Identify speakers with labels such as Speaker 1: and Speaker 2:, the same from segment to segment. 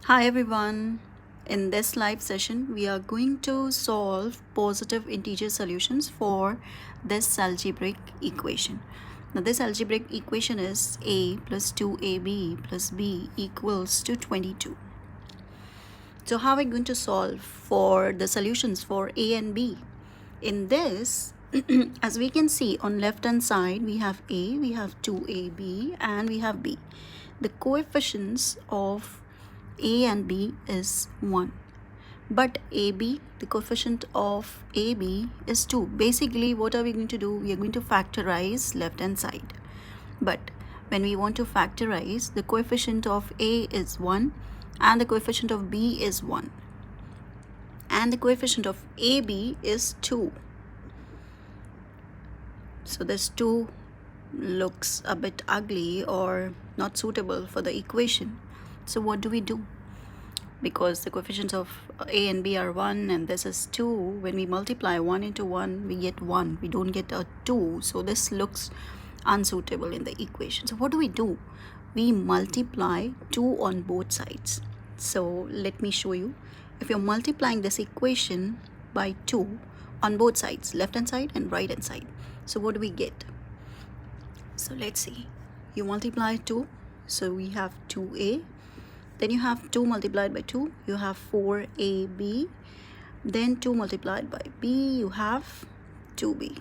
Speaker 1: Hi everyone. In this live session, we are going to solve positive integer solutions for this algebraic equation. Now, this algebraic equation is a plus 2ab plus b equals to 22. So, how are we going to solve for the solutions for a and b? In this, as we can see on left hand side, we have a, we have 2ab, and we have b. The coefficients of a and b is 1, but ab, the coefficient of ab is 2. Basically, what are we going to do? We are going to factorize left hand side, but when we want to factorize, the coefficient of a is 1 and the coefficient of b is 1 and the coefficient of ab is 2. So this 2 looks a bit ugly or not suitable for the equation. So what do we do? Because the coefficients of a and b are 1 and this is 2, when we multiply 1 into 1, we get 1. We don't get a 2. So this looks unsuitable in the equation. So what do? We multiply 2 on both sides. So let me show you. If you're multiplying this equation by 2 on both sides, left hand side and right hand side, so what do we get? So let's see. You multiply 2, so we have 2a. Then you have 2 multiplied by 2, you have 4ab. Then 2 multiplied by b, you have 2b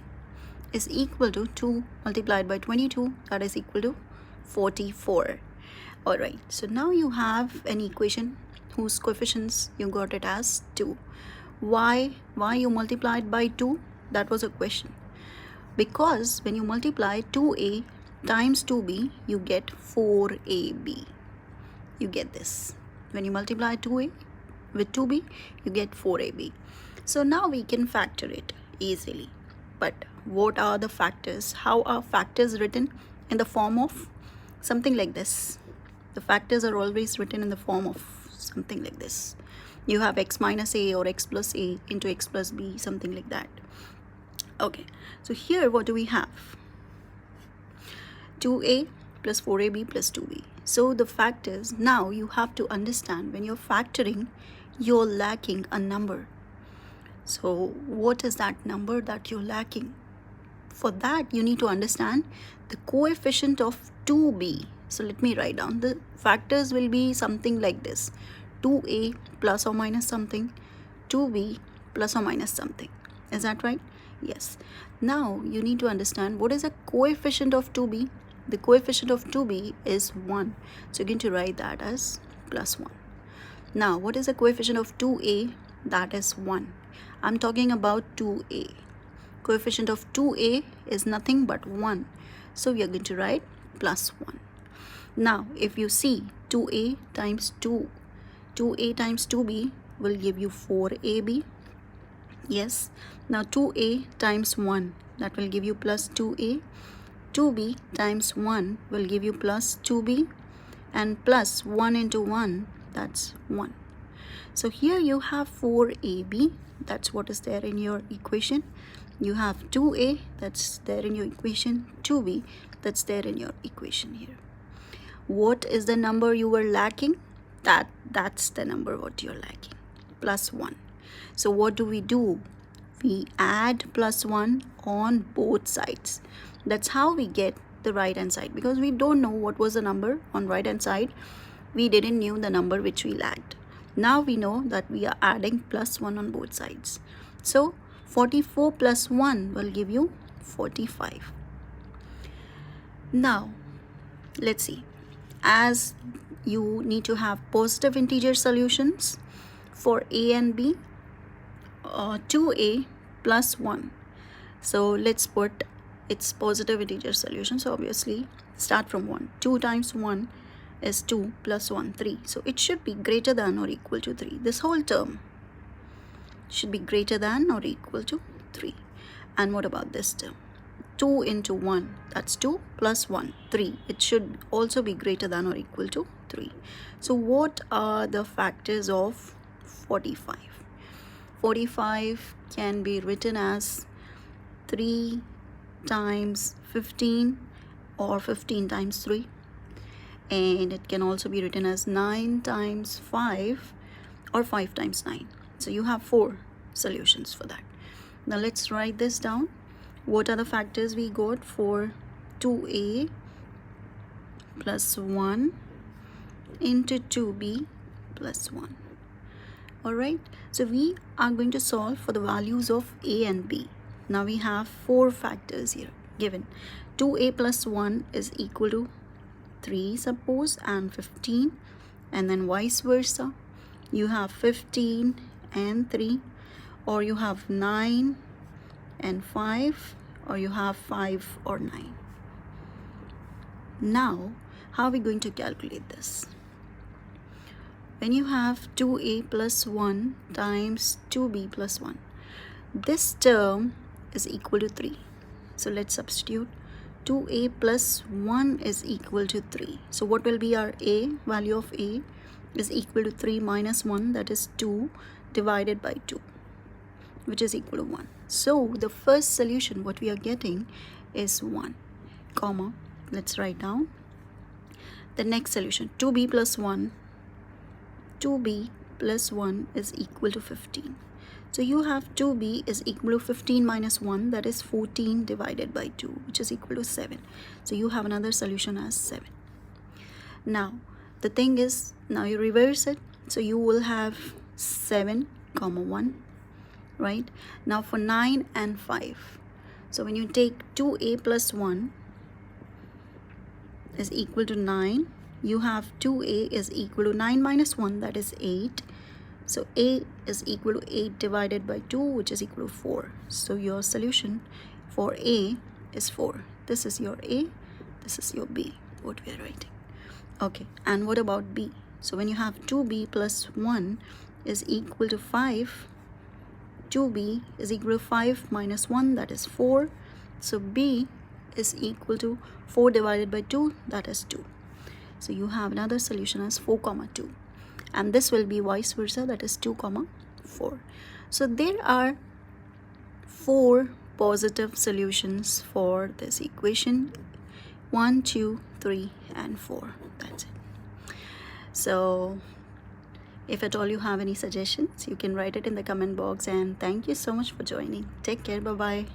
Speaker 1: is equal to 2 multiplied by 22, that is equal to 44. Alright, so now you have an equation whose coefficients you got it as 2. Why you multiplied by 2? That was a question. Because when you multiply 2a times 2b, you get 4ab. You get this. When you multiply 2a with 2b, you get 4ab. So now we can factor it easily. But what are the factors? How are factors written? In the form of something like this. The factors are always written in the form of something like this. You have x minus a or x plus a into x plus b, something like that. Okay, so here what do we have? 2a plus 4ab plus 2b. So the fact is, now you have to understand, when you're factoring, you're lacking a number. So what is that number that you're lacking? For that, you need to understand the coefficient of 2b. So let me write down. The factors will be something like this. 2a plus or minus something, 2b plus or minus something. Is that right? Yes. Now you need to understand what is the coefficient of 2b. The coefficient of 2b is 1. So you're going to write that as plus 1. Now what is the coefficient of 2a? That is 1. I'm talking about 2a. Coefficient of 2a is nothing but 1. So we are going to write plus 1. Now if you see 2a times 2, 2a times 2b will give you 4ab. Yes. Now 2a times 1, that will give you plus 2a. 2b times 1 will give you plus 2b, and plus 1 into 1, that's 1. So here you have 4ab, that's what is there in your equation. You have 2a, that's there in your equation. 2b, that's there in your equation here. What is the number you were lacking? That's the number what you're lacking, plus 1. So what do? We add plus 1 on both sides. That's how we get the right hand side, because we don't know what was the number on right hand side. We didn't knew the number which we lacked. Now we know that we are adding plus 1 on both sides. So 44 plus 1 will give you 45. Now let's see. As you need to have positive integer solutions for a and b, 2a plus 1. So let's put its positive integer solution. So obviously start from 1. 2 times 1 is 2 plus 1, 3. So it should be greater than or equal to 3. This whole term should be greater than or equal to 3. And what about this term? 2 into 1, that's 2 plus 1, 3. It should also be greater than or equal to 3. So what are the factors of 45? 45 can be written as 3 times 15 or 15 times 3. and it can also be written as 9 times 5 or 5 times 9. So you have 4 solutions for that. Now let's write this down. What are the factors we got for 2a plus 1 into 2b plus 1? Alright, so we are going to solve for the values of a and b. Now we have 4 factors here given. 2a plus 1 is equal to 3, suppose, and 15, and then vice versa. You have 15 and 3, or you have 9 and 5, or you have 5 or 9. Now, how are we going to calculate this? When you have 2a plus 1 times 2b plus 1, this term is equal to 3. So let's substitute. 2a plus 1 is equal to 3. So what will be our a? Value of a is equal to 3 minus 1, that is 2, divided by 2, which is equal to 1. So the first solution what we are getting is 1, comma. Let's write down the next solution. 2b plus 1 is equal to 15. So you have 2b is equal to 15 minus 1, that is 14 divided by 2, which is equal to 7. So you have another solution as 7. Now the thing is, now you reverse it, so you will have 7 comma 1, right? Now for 9 and 5, so when you take 2a plus 1 is equal to 9, you have 2a is equal to 9 minus 1, that is 8. So a is equal to 8 divided by 2, which is equal to 4. So your solution for a is 4. This is your a, this is your b, what we are writing. Okay, and what about b? So when you have 2b plus 1 is equal to 5, 2b is equal to 5 minus 1, that is 4. So b is equal to 4 divided by 2, that is 2. So you have another solution as 4 comma 2, and this will be vice versa, that is 2 comma 4. So there are 4 positive solutions for this equation: 1, 2, 3 and 4. That's it. So if at all you have any suggestions, you can write it in the comment box, and thank you so much for joining. Take care. Bye bye.